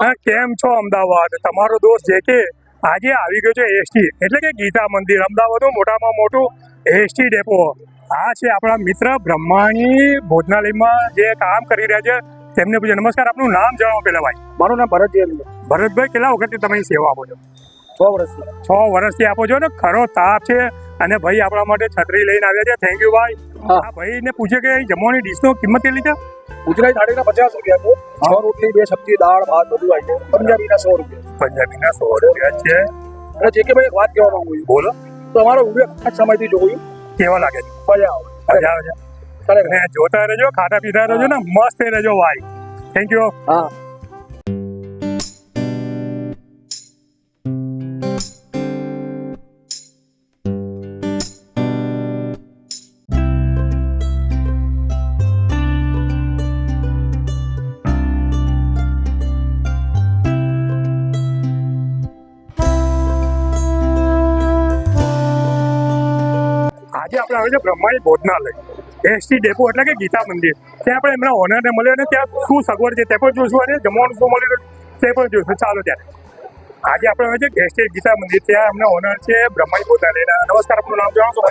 હા, કેમ છો અમદાવાદ? તમારો દોસ્ત જે કે આજે આવી ગયો છે એસટી એટલે કે ગીતા મંદિર, અમદાવાદનું મોટામાં મોટું એસટી ડેપો. આ છે આપણા મિત્ર બ્રહ્માણી ભોજનાલયમાં જે કામ કરી રહ્યા છે તેમને પૂછે. નમસ્કાર, આપનું નામ જણાવો પહેલા ભાઈ. મારું નામ ભરતભાઈ. ભરતભાઈ, કેટલા વખતથી તમે સેવા આપો છો? 6 વર્ષથી. 6 વર્ષથી આપો છો ને? ખરો તાપ છે અને ભાઈ આપણા માટે છત્રી લઈને આવ્યા છે. થેન્ક યુ ભાઈ. હા. આ ભાઈને પૂછે કે અહીં જમવાની ડીશનો કિંમત કેટલી છે? ગુજરાતી થાળીના 50 રૂપિયા છે. 6 રોટલી, 2 સબ્જી, દાળ, ભાત બધું આવી જાય. પંજાબીના 100 રૂપિયા. પંજાબીના 100 રૂપિયા છે. અને જે કે ભાઈ એક વાત કહેવા માંગુ છું. બોલો. તો અમારો વિડીયો આખા સમયથી જોયું. કેવા લાગે છે? મજા આવે. મજા આવે છે. ખરેખર. અને જોતા રહેજો, ખાતા પીતા રહેજો ને, મસ્ત રહેજો ભાઈ. Thank you. હા. આજે આપણે આવે છે બ્રહ્માણી ભોજનાલય, એસટી ડેપો એટલે કે ગીતા મંદિર. ત્યાં આપણે એમના ઓનરને મળ્યો અને ત્યાં શું સગવડ છે તે પણ જોઈશું અને જમવાનું શું મળ્યું તે પણ જોઈશું. ચાલો ત્યારે આજે આપણે આવે છે એસટી ગીતા મંદિર, ત્યાં એમના ઓનર છે બ્રહ્માણી ભોજનાલયના. નમસ્કાર, આપનું નામ જણાવશો?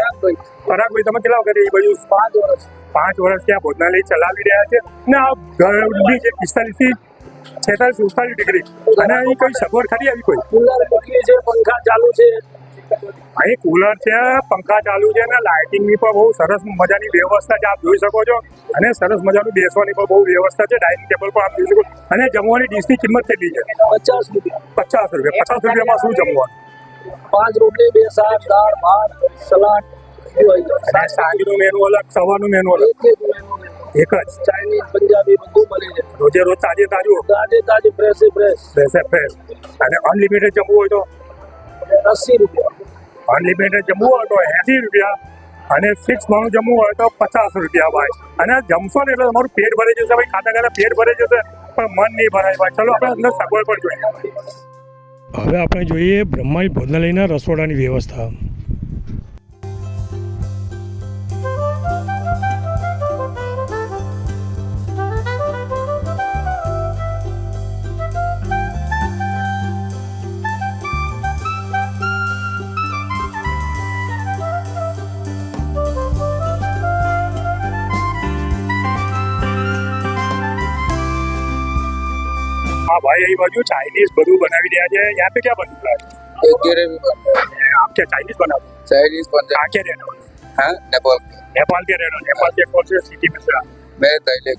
પરાગભાઈ. તમે કેટલા વખત એ બાજુ? 5 વર્ષ. 5 વર્ષથી આ ભોજનાલય ચલાવી રહ્યા છે ને આ ગરમી છે 45 થી 46 47 ડિગ્રી. અને અહીં કોઈ સગવડ ખરી આવી કોઈ? કુલર મૂકીએ છે, પંખા ચાલુ છે. અહીં કુલર છે, પંખા ચાલુ છે અને લાઇટિંગની પણ બહુ સરસ મજાની વ્યવસ્થા છે, આપ જોઈ શકો છો. અને સરસ મજાનું બેસવાની પણ બહુ વ્યવસ્થા છે, ડાઇનિંગ ટેબલ પણ આપ જોઈ શકો. અને જમવાની ડીશની કિંમત કેટલી છે? 50 રૂપિયા. 50 રૂપિયા. 50 રૂપિયામાં શું જમવાનું? 5 રોટલી, 2 શાક, દાળ, ભાત, સલાડ બધું આવી જાય. અને સાંજનું મેનુ અલગ, સવારનું મેનુ અલગ? એક જ. ચાઇનીઝ, પંજાબી બધું મળી જાય. રોજે રોજ તાજે તાજું, તાજે ફ્રેશ. Fresh fresh. અને અનલિમિટેડ જમવું હોય તો? 80 રૂપિયા. અનલિમિટેડ જમવું હોય તો 80 રૂપિયા. અને ફિક્સ ભાવનું જમવું હોય તો 50 રૂપિયા ભાઈ. અને જમશો ને એટલે તમારું પેટ ભરાઈ જશે ભાઈ, ખાતા ખાતા પેટ ભરાઈ જશે પણ મન નહીં ભરાય ભાઈ. ચલો આપણે અંદર સગવડ પણ જોઈએ. હવે આપણે જોઈએ બ્રહ્માણી ભોજનાલયના રસોડાની વ્યવસ્થા. हाँ भाई, यही बाजू चाइनीज બધું બનાવી રહ્યા છે. यहाँ पे क्या बन रहा है? आप क्या चाइनीज बनाते हो? चाइनीज पंजाब कहाँ के रहने वाले? हाँ नेपाल नेपाल के रहने वाले. नेपाल के कौन से सिटी में से आप? मैं दैलेख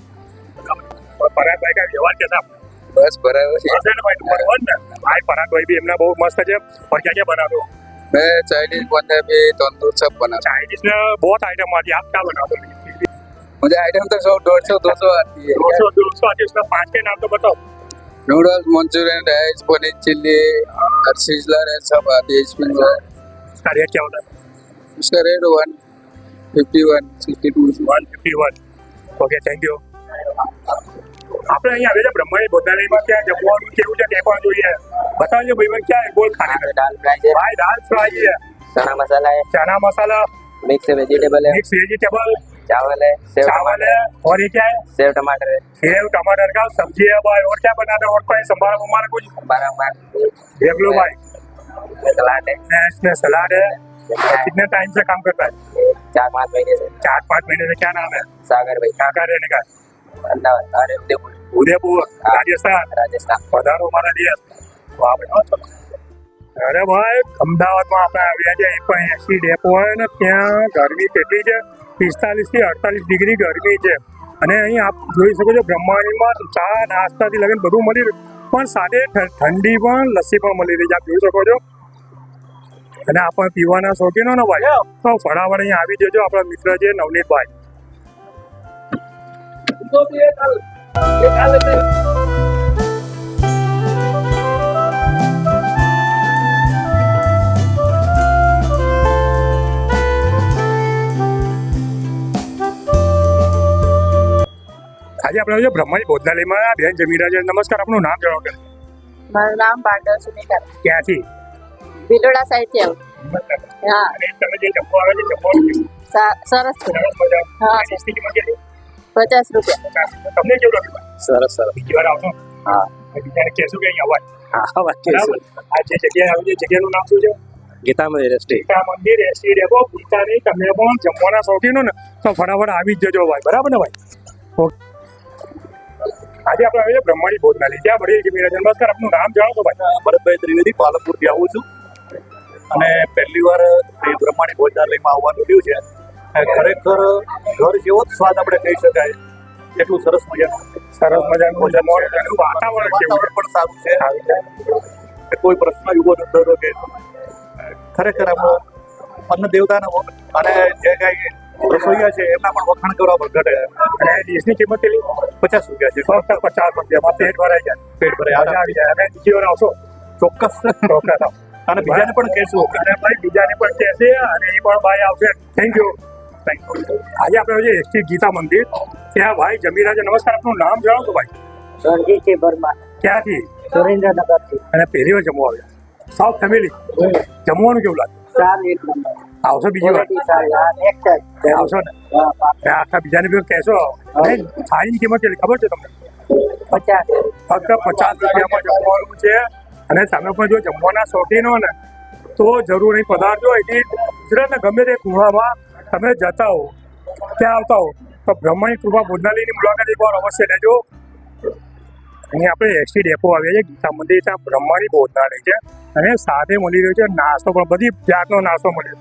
और पराग भाई का व्यवहार कैसा? बस बराबर है। है ना भाई, नंबर 1 ना भाई. पराग भाई भी એમના બહુ મસ્ત છે. और क्या क्या बनाते हो? मैं चाइनीज पंजाबी तंदूर सब बनाता चाइनीज में बहुत आइटम आती है, आप क्या बनाते हो? हूँ। मुझे आइटम तो 100 150 200 आती है। 200 आती है. इसमें 5 के नाम तो बताओ. Noodles, Manchurian, rice, paneer chilli और सिजलर है सब आती है इसमें। इसका रेट क्या होता है? उसका रेट 151 62 151. Okay, thank you. આપણે અહીંયા આવે છે બ્રહ્માણી ભોજનાલયમાં, ત્યાં જમવાનું કેવું છે તે પણ જોઈએ. બતાવજો ભાઈ, મને ક્યાં બોલ ખાને दाल फ्राई है, भाई. दाल फ्राई है, चना मसाला है, चना मसाला, मिक्स वेजिटेबल है, मिक्स वेजिटेबल, चावल है, सेव चावल है, और ये क्या है? सेव टमाटर है, सेव टमाटर का सब्जी है भाई. और क्या बनाना है? और कोई संभाल हमारा कुछ बारह देख लो भाई. सलाद है, इसमें सलाद है. और कितने टाइम से काम करता है? 4-5 महीने से। 4-5 महीने से. क्या नाम है? सागर भाई, कहाँ का रहने का? अहमदाबाद, अरे उदयपुर, उदयपुर, राजस्थान. राजस्थान। પધારો મારા દેશ. વાહ ભાઈ. અરે ભાઈ, અમદાવાદમાં આપણે આવ્યા છે. એ પણ એસટી ડેપો હોય ને, ત્યાં ગરમી કેટલી છે? 45 થી 48 ડિગ્રી ગરમી છે. અને અહીં આપ જોઈ શકો છો બ્રહ્માણીમાં ચા નાસ્તાથી લગન બધું મળી રહ્યું, પણ સાથે ઠંડી પણ લસ્સી પણ મળી રહી છે, આપ જોઈ શકો છો. અને આ પણ પીવાના શોખીનો ને ભાઈ, તો ફટાફટ અહીંયા આવી જજો. આપણા મિત્ર છે નવનીતભાઈ. तो भी एक हाल लेते हैं। આજે આપણે આવ્યા બ્રહ્માણી ભોજનાલયમાં. બેન જમી રહ્યા છે. નમસ્કાર, આપનું નામ જણાવો. મારું નામ પાંડવ સુનિતા, ક્યાંથી? ભિલોડા સાઈડથી આવું. હા, અને તમે જે જમવા આવે છે જમવાનું કેવું? સરસ છે. સરસ મજા. હા. ટેસ્ટી કિંમત કેટલી? 50 રૂપિયા. તમને કેવું લાગ્યું? सरस सरस। બીજી વાર આવશો? हाँ। બીજાને કહેશું કે અહીંયા અવાય હા વાત બરાબર. આ જે જગ્યાએ આવી છે જગ્યાનું નામ શું છે? ગીતા મંદિર રેસ્ટી ગીતા મંદિર એસી ડેપો. ગીતાની તમે પણ જમવાના શોખીનો ને તો ફટાફટ આવી જ જજો ભાઈ, બરાબર ને ભાઈ? ઓકે. આજે આપણે આવીએ બ્રહ્માણી ભોજનાલય. ત્યાં બધી જમીન નમસ્કાર, આપનું નામ જાણો તો ભાઈ? ભરતભાઈ ત્રિવેદી પાલનપુરથી આવું છું અને પહેલી વાર એ બ્રહ્માણી ભોજનાલયમાં આવવાનું થયું છે. અને ખરેખર ઘર જેવો જ સ્વાદ આપણે કહી શકાય, એટલું સરસ મજાનું જમવાનું એનું વાતાવરણ કેવું છે? પણ સારું છે. કોઈ પ્રશ્ન ઉભો નથી થતો કે ખરેખર આમ અન્ન દેવતાના અને જે કાંઈ રસોઈયા છે એમના પણ વખાણ કરવા પર ઘટે. અને ડીશની કિંમત કેટલી? 50 રૂપિયા છે. ફક્ત 50 રૂપિયામાં પેટ ભરાઈ જાય. પેટ ભરાઈ મજા આવી જાય. અને બીજી વાર આવશો ચોક્કસ ચોક્કસ આવો. અને બીજાને પણ કહેશું. અને ભાઈ બીજાને પણ કહેશે અને એ પણ ભાઈ આવશે. Thank you. આજે આપણે જે એસટી ગીતા મંદિર ત્યાં ભાઈ જમી રહ્યા છે. નમસ્કાર, આપનું નામ જણાવો તો ભાઈ? રણજીતસિંહ પરમાર, ક્યાંથી? સુરેન્દ્રનગરથી. અને પહેલી વાર જમવા આવ્યા? સાવ ફેમિલી જમવાનું કેવું લાગે? સારું એક નંબર. આવશો બીજી વાર? ક્વોલિટી સારી. હા, next time. આવશો ને? હા, અને આખા બીજાને બી કહેશો. અને થાળીની કિંમત કેટલી ખબર છે તમને? 50. ફક્ત 50 રૂપિયામાં જમવાનું છે. અને તમે પણ જો જમવાના શોખીન હો ને તો જરૂર અહીં પધારજો. અહીંથી ગુજરાતના ગમે તે ખૂણામાં તમે જતા હો, ત્યાં આવતા હો તો બ્રહ્માણી કૃપા ભોજનાલયની મુલાકાત એકવાર અવશ્ય લેજો. અહીં આપણે એસટી ડેપો આવીએ છીએ ગીતા મંદિર, ત્યાં બ્રહ્માણી ભોજનાલય છે અને સાથે મળી રહ્યો છે નાસ્તો પણ, બધી જાતનો નાસ્તો મળે.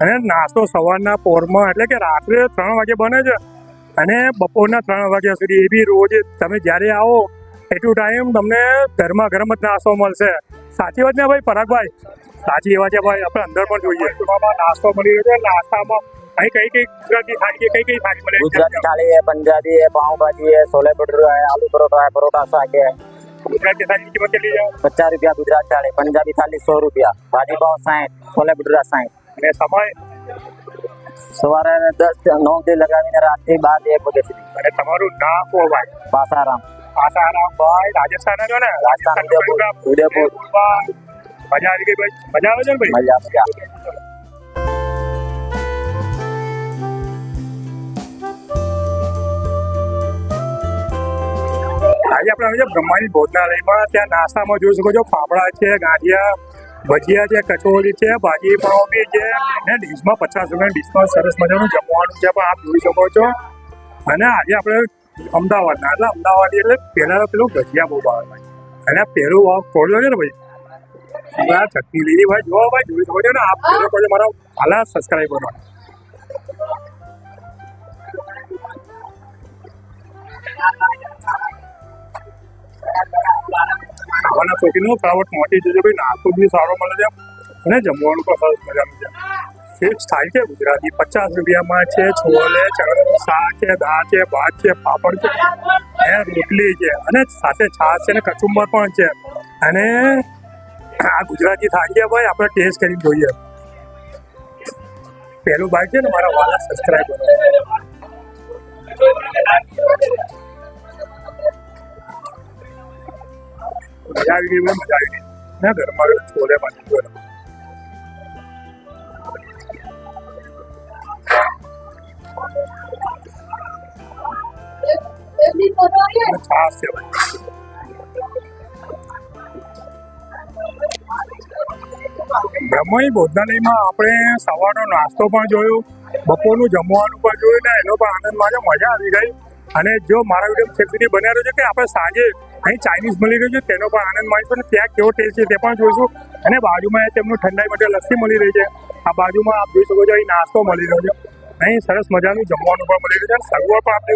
અને નાસ્તો સવારના પોરમાં એટલે કે રાત્રે 3 વાગે બને છે અને બપોરના 3 વાગ્યા સુધી. એ બી રોજ તમે જ્યારે આવો એટલું ટાઈમ તમને ગરમા ગરમ જ નાસ્તો મળશે. સાચી વાત ને ભાઈ પરાગભાઈ? સાચી વાત છે ભાઈ. આપણે અંદર પણ જોઈએ નાસ્તો મળી રહ્યો છે. નાસ્તામાં અહીં કઈ કઈ ગુજરાતી થાળી છે? કઈ થાળી મળે? गुजराती थाली है, पंजाबी है, पाव भाजी है, छोले भटूरे है, आलू परोठा है, परोठा साग है. ગુજરાતી થાળીની કિંમત કેટલી છે? 50 रुपया गुजराती थाली, पंजाबी थाली 100 रुपया, भाजी पाव 60, छोले भटूरा 60. અને સમય સવારે 10-9 થી લગાવીને રાતથી 12-1 વાગ્યા સુધી. અને તમારું નામ કહો ભાઈ? પાસારામ, આસારામ ભાઈ. રાજસ્થાન છો ને? રાજસ્થાન, ઉદયપુર. ભાઈ મજા આવી ગઈ ભાઈ? મજા આવે છે ને ભાઈ? મજા મજા. આજે આપણે આવે છે બ્રહ્માણી ભોજનાલયમાં. ત્યાં નાસ્તામાં જોઈ શકો છો ફાફડા છે, ગાંઠિયા, ભજીયા છે, કચોરી છે, ભાજી પાવ બી છે. અને ડીશમાં 50 રૂપિયાની ડીશમાં સરસ મજાનું જમવાનું છે પણ આપ જોઈ શકો છો. અને આજે આપણે અમદાવાદના, એટલે અમદાવાદ એટલે પહેલાં પેલું ભજીયા બહુ ભાવે ભાઈ. અને પહેલું વાવ ખોલ્યો છે ને ભાઈ, આપણે આ ચટણી લીધી ભાઈ. જો ભાઈ જોઈ શકો છો ને આપ જોઈ શકો છો મારા હાલા સબસ્ક્રાઈબરો. ખાવાના શોખીનો ફટાફટ મોટી જજો ભાઈ. નાસ્તો બી સારો મળે છે અને જમવાનું પણ સરસ મજાનું છે. ફિક્સ થાય છે ગુજરાતી. 50 રૂપિયામાં છે છોલે, ચણાનું શાક છે, દાળ છે, ભાત છે, પાપડ છે, અને રોટલી છે અને સાથે છાશ છે ને કચુંબર પણ છે. અને આ ગુજરાતી થાળી છે ભાઈ, આપણે ટેસ્ટ કરીને જોઈએ. પહેલું બાઈક છે ને મારા વાલા સબસ્ક્રાઈબર. મજા આવી ગઈ, મજા આવી ગઈ. ને ઘરમાં છોલે બાંધી ગયો. છાશ છે ભાઈ. બ્રહ્માણી ભોજનાલયમાં આપણે સવારનો નાસ્તો પણ જોયો, બપોરનું જમવાનું પણ જોયું ને એનો પણ આનંદ માણ્યો. મજા આવી ગઈ. અને જો મારા વિડીયો છેક સુધી બન્યા રહ્યો છે કે આપણે સાંજે અહીં ચાઇનીઝ મળી રહ્યું છે તેનો પણ આનંદ માણીશું અને ત્યાં કેવો ટેસ્ટ છે તે પણ જોઈશું. અને બાજુમાં તેમનું ઠંડાઈ માટે લસ્સી મળી રહી છે. આ બાજુમાં આપ જોઈ શકો છો અહીં નાસ્તો મળી રહ્યો છે. અહીં સરસ મજાનું જમવાનું પણ મળી રહ્યું છે. સગવડ પણ આપણે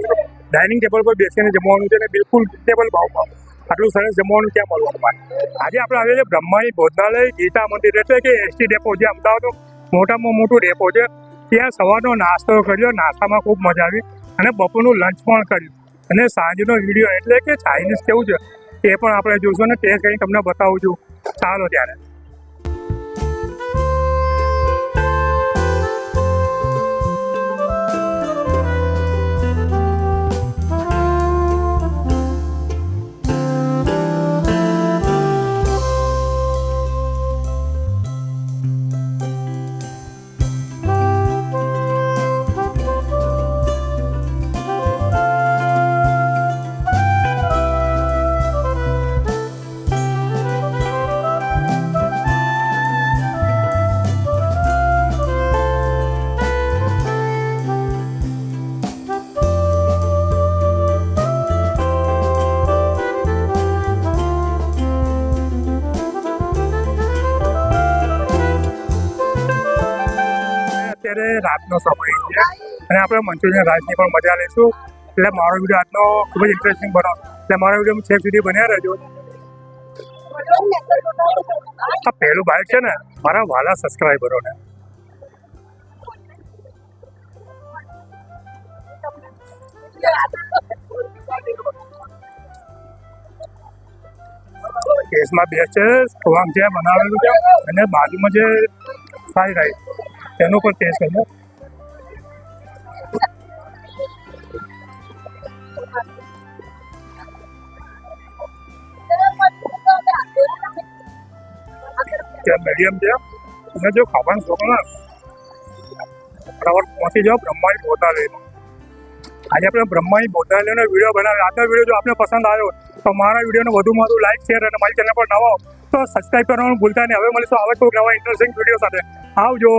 ડાઇનિંગ ટેબલ પર બેસીને જમવાનું છે અને બિલકુલ રિઝનેબલ ભાવમાં આટલું સરસ જમવાનું ક્યાં મળવાનું ભાઈ. આજે આપણે આવીએ છીએ બ્રહ્માણી ભોજનાલય ગીતા મંદિર એટલે કે એસટી ડેપો, જે અમદાવાદનું મોટામાં મોટું ડેપો છે. ત્યાં સવારનો નાસ્તો કર્યો, નાસ્તામાં ખૂબ મજા આવી અને બપોરનું લંચ પણ કર્યું. અને સાંજનો વિડીયો એટલે કે ચાઇનીઝ કેવું છે તે પણ આપણે જોઈશું અને ટેસ્ટ કરીને તમને બતાવું છું. ચાલો ત્યારે. અત્યારે રાતનો સમય છે અને આપણે મંચુરિયન રાઈસની પણ મજા લઈશું. એટલે મારો વિડીયો આજનો ખૂબ જ ઇન્ટરેસ્ટિંગ બનો. એટલે મારો વિડીયો છેક સુધી બન્યા રહેજો. આ પહેલું બાઇક છે ને મારા વાલા સબસ્ક્રાઈબરોને. કેસમાં બેસ્ટ છે સ્ટ્રોંગ છે બનાવેલું છે અને બાજુમાં જે ફ્રાઈ રાઈસ તેનો પણ ટેસ્ટ કરજો. મીડિયમ છે અને જો ખાવાનું શોખ ને બરાબર પહોંચી જાઓ બ્રહ્માની ભોતાલય. આજે આપણે બ્રહ્માની ભોતાલયનો વિડીયો બનાવ્યો. આજનો વિડીયો જો આપને પસંદ આવ્યો તો મારા વિડીયોને વધુમાં વધુ લાઈક શેર અને મારી ચેનલ પર નવો તો સબસ્ક્રાઈબ કરવાનું ભૂલતા નહીં. હવે મળીશું આવા કોઈ નવા ઇન્ટરેસ્ટિંગ વિડીયો સાથે. આવજો.